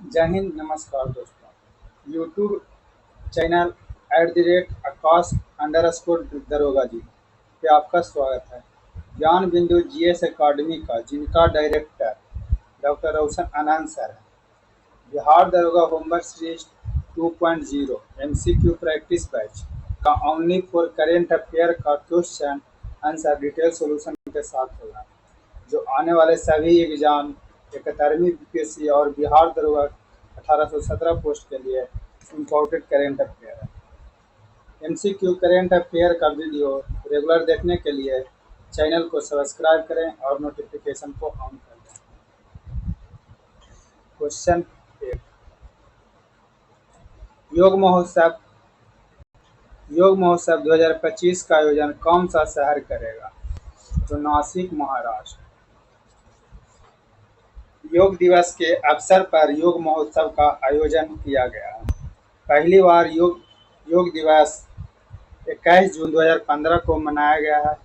जय हिंद, नमस्कार दोस्तों। यूट्यूब चैनल @आकाश_दरोगा जी पे आपका स्वागत है। ज्ञान बिंदु जीएस अकादमी का जिनका डायरेक्टर डॉक्टर रोशन आनंद सर है। बिहार दरोगा homework series 2.0 MCQ practice batch का ओनली फॉर करेंट अफेयर का क्वेश्चन आंसर डिटेल सॉल्यूशन के साथ होगा, जो आने वाले सभी एग्जाम 71वीं बीपीएससी और बिहार दरोगा 1817 पोस्ट के लिए इम्पोर्टेड करेंट अफेयर है। एमसीक्यू करेंट अफेयर का वीडियो रेगुलर देखने के लिए चैनल को सब्सक्राइब करें और नोटिफिकेशन को ऑन कर दें। क्वेश्चन 1। योग महोत्सव योग महोत्सव 2025 का आयोजन कौन सा शहर करेगा? तो नासिक, महाराष्ट्र। योग दिवस के अवसर पर योग महोत्सव का आयोजन किया गया है। पहली बार योग योग दिवस 21 जून 2015 को मनाया गया है।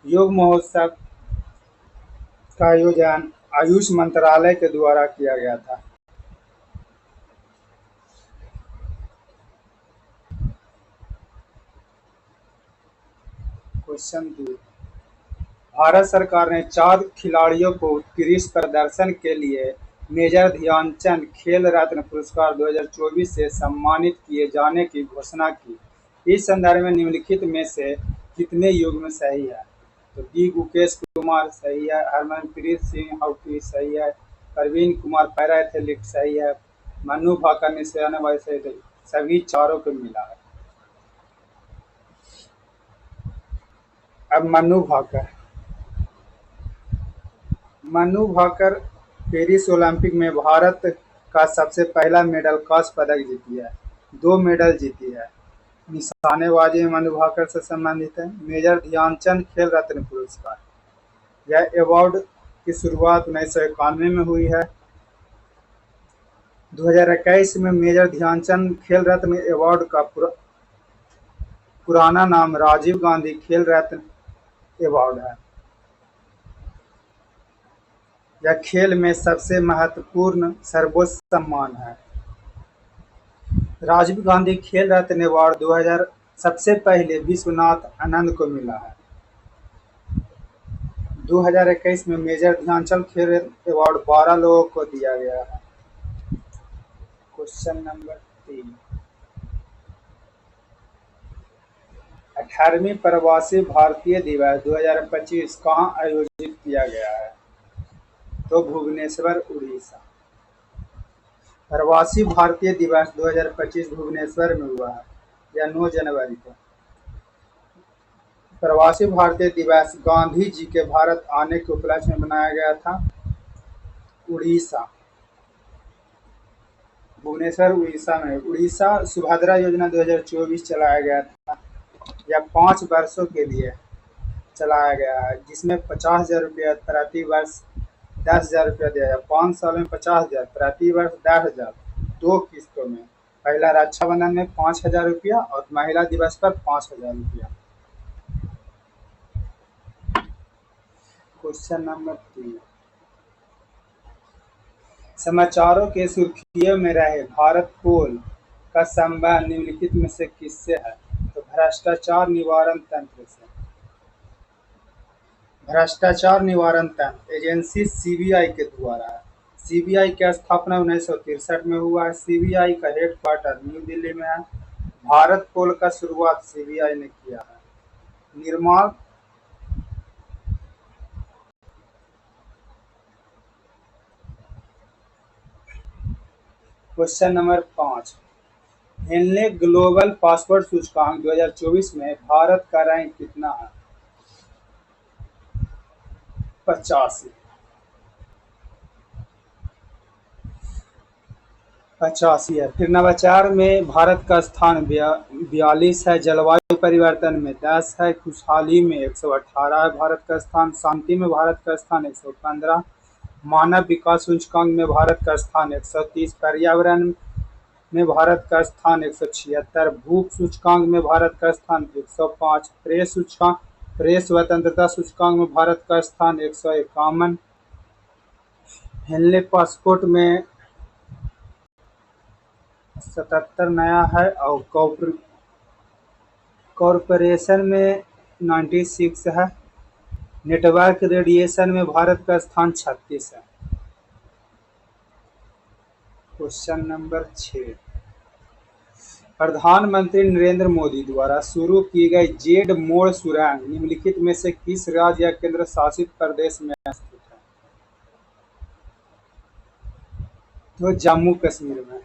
योग महोत्सव का आयोजन आयुष मंत्रालय के द्वारा किया गया था। क्वेश्चन 2। भारत सरकार ने 4 खिलाड़ियों को उत्कृष्ट प्रदर्शन के लिए मेजर ध्यानचंद खेल रत्न पुरस्कार 2024 से सम्मानित किए जाने की घोषणा की। इस संदर्भ में निम्नलिखित में से कितने युग्म सही है? तो डी गुकेश कुमार सही है, हरमनप्रीत सिंह हॉकी सही है, प्रवीण कुमार पैरा एथलीट सही है, मनु भाकर निशानेबाजी सही है। सभी चारों को मिला है। अब मनु भाकर पेरिस ओलंपिक में भारत का सबसे पहला मेडल कांस्य पदक जीती है। 2 मेडल जीती है। निशानेबाजी में मनु भाकर से संबंधित है। मेजर ध्यानचंद खेल रत्न पुरस्कार, यह अवार्ड की शुरुआत 1991 में हुई है। 2021 में मेजर ध्यानचंद खेल रत्न अवार्ड का पुराना नाम राजीव गांधी खेल रत्न अवार्ड है। यह खेल में सबसे महत्वपूर्ण सर्वोच्च सम्मान है। राजीव गांधी खेल रत्न अवार्ड 2000 सबसे पहले विश्वनाथ आनंद को मिला है। 2021 में मेजर ध्यानचंद खेल रत्न अवार्ड 12 लोगों को दिया गया है। Question number 3। 18वीं प्रवासी भारतीय दिवस 2025 कहाँ आयोजित किया गया है? तो भुवनेश्वर, उड़ीसा। प्रवासी भारतीय दिवस 2025 भुवनेश्वर में हुआ है, या 9 जनवरी को। प्रवासी भारतीय दिवस गांधी जी के भारत आने के उपलक्ष्य में मनाया गया था। उड़ीसा, भुवनेश्वर उड़ीसा में। उड़ीसा सुभद्रा योजना 2024 चलाया गया था। यह 5 वर्षों के लिए चलाया गया है, जिसमें 50,000 रुपया प्रति वर्ष 10,000 रुपया दिया जाए। 5 साल में 50,000, प्रति वर्ष 10,000, 2 किस्तों में। पहला रक्षाबंधन में 5,000 रुपया और महिला दिवस पर 5,000 रुपया। Question number 3। समाचारों के सुर्खियों में रहे भारत पोल का संबंध निम्नलिखित में से किससे है? तो भ्रष्टाचार निवारण तंत्र से। भ्रष्टाचार निवारण तंत्र एजेंसी सीबीआई के द्वारा है। सीबीआई की स्थापना 1963 में हुआ है। सीबीआई का हेडक्वार्टर न्यू दिल्ली में है। भारत पोल का शुरुआत सीबीआई ने किया है। निर्माण question number 5। Henley global passport सूचकांक 2024 में भारत का रैंक कितना है? 85। 85 है। फिर नवाचार में भारत का स्थान 42 है। जलवायु परिवर्तन में 10 है। खुशहाली में 118 है भारत का स्थान। शांति में भारत का स्थान 115। मानव विकास सूचकांक में भारत का स्थान 130। पर्यावरण में भारत का स्थान 176। भूख सूचकांक में भारत का स्थान 105। प्रेस स्वतंत्रता सूचकांक में भारत का स्थान 151। हेनले पासपोर्ट में 77 नया है और कॉरपोरेशन में 96 है। नेटवर्क रेडिएशन में भारत का स्थान 36 है। क्वेश्चन नंबर 6, प्रधानमंत्री नरेंद्र मोदी द्वारा शुरू की गई जेड मोड़ सुरंग निम्नलिखित में से किस राज्य या केंद्र शासित प्रदेश में स्थित है? तो जम्मू कश्मीर में।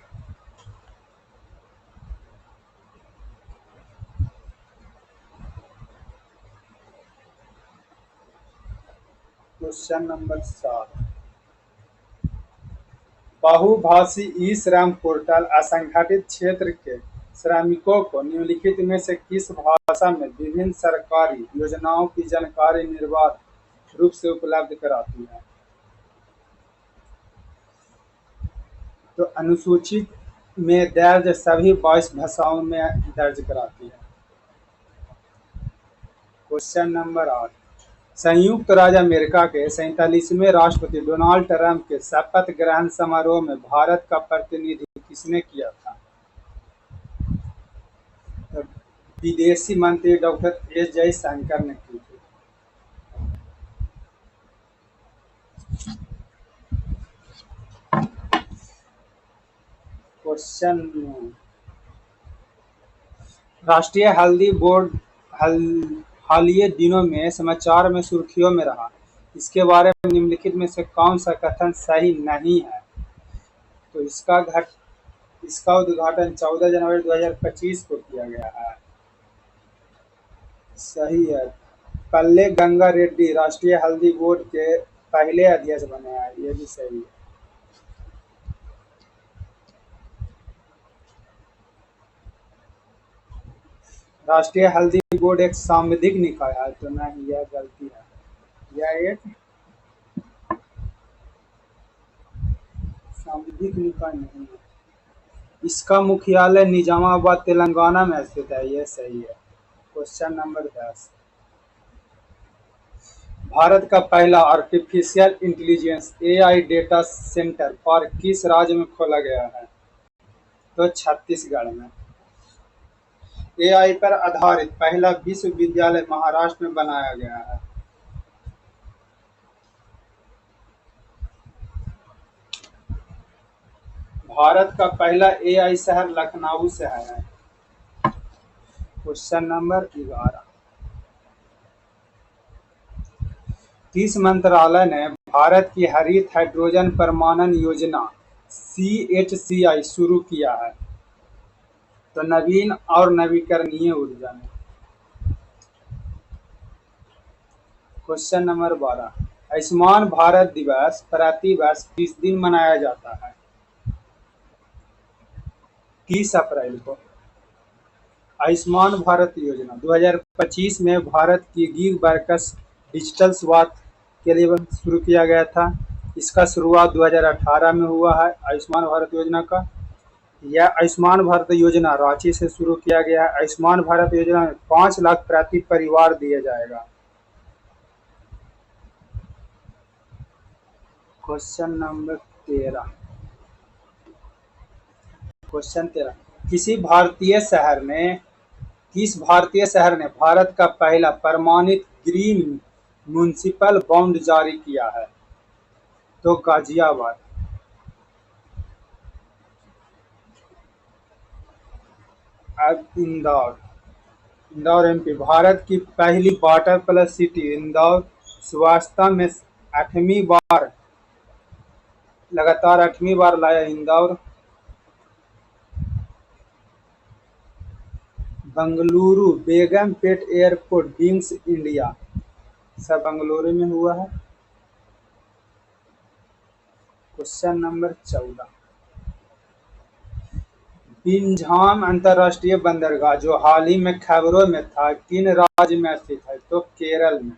क्वेश्चन नंबर 7, बहुभाषी ई श्रम पोर्टल असंगठित क्षेत्र के श्रमिकों को निम्नलिखित में से किस भाषा में विभिन्न सरकारी योजनाओं की जानकारी निर्बाध रूप से उपलब्ध कराती है? तो अनुसूची में दर्ज सभी 22 भाषाओं में दर्ज कराती है। क्वेश्चन नंबर 8, संयुक्त राज्य अमेरिका के 47वें राष्ट्रपति डोनाल्ड ट्रंप के शपथ ग्रहण समारोह में भारत का प्रतिनिधित्व किसने किया था? तो विदेशी मंत्री डॉक्टर एस जयशंकर ने की थी। क्वेश्चन, राष्ट्रीय हल्दी बोर्ड हालिया दिनों में समाचार में सुर्खियों में रहा, इसके बारे में निम्नलिखित में से कौन सा कथन सही नहीं है? तो इसका उद्घाटन 14 जनवरी 2025 को किया गया है। सही है। पल्ले गंगा रेड्डी राष्ट्रीय हल्दी बोर्ड के पहले अध्यक्ष बने हैं, ये भी सही है। राष्ट्रीय हल्दी बोर्ड एक सांविधिक निकाय है, तो नहीं, यह गलती है। यह एक सांविधिक निकाय नहीं है। इसका मुख्यालय निजामाबाद तेलंगाना में स्थित है, यह सही है। क्वेश्चन नंबर 10, भारत का पहला artificial intelligence AI data centre park किस राज्य में खोला गया है? तो छत्तीसगढ़ में। एआई पर आधारित पहला विश्वविद्यालय महाराष्ट्र में बनाया गया है। भारत का पहला एआई शहर लखनऊ शहर है। क्वेश्चन नंबर 11, किस मंत्रालय ने भारत की हरित हाइड्रोजन प्रमाणन योजना CHCI शुरू किया है? तो नवीन और नवीकरणीय ऊर्जा में। क्वेश्चन नंबर 12, आयुष्मान भारत दिवस प्रतिवर्ष किस दिन मनाया जाता है? 30 अप्रैल को। आयुष्मान भारत योजना 2025 में भारत की गिग वर्कर्स डिजिटल स्वास्थ्य के लिए शुरू किया गया था। इसका शुरुआत 2018 में हुआ है आयुष्मान भारत योजना का। यह आयुष्मान भारत योजना रांची से शुरू किया गया है। आयुष्मान भारत योजना में 5 लाख प्रति परिवार दिया जाएगा। क्वेश्चन नंबर 13, किस भारतीय शहर ने भारत का पहला प्रमाणित ग्रीन म्युनिसिपल बॉन्ड जारी किया है? तो गाजियाबाद। अब इंदौर MP, भारत की पहली वाटर प्लस सिटी इंदौर स्वास्थ्य में लगातार 8वीं बार लाया Indore. Bengaluru Begumpet airport wings India सब बंगलुरु में हुआ है। क्वेश्चन नंबर 14, बिंझाम अंतरराष्ट्रीय बंदरगाह जो हाल ही में खबरों में था किन राज्य में स्थित है? तो केरल में।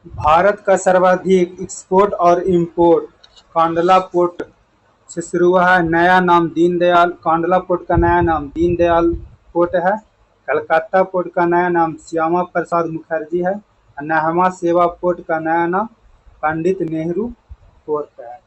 भारत का सर्वाधिक एक्सपोर्ट और इंपोर्ट कांडला पोर्ट से शुरू हुआ है। कांडला पोर्ट का नया नाम दीनदयाल पोर्ट है। कलकत्ता पोर्ट का नया नाम श्यामा प्रसाद मुखर्जी है। नाहमा सेवा पोर्ट का नया नाम पंडित नेहरू पोर्ट है।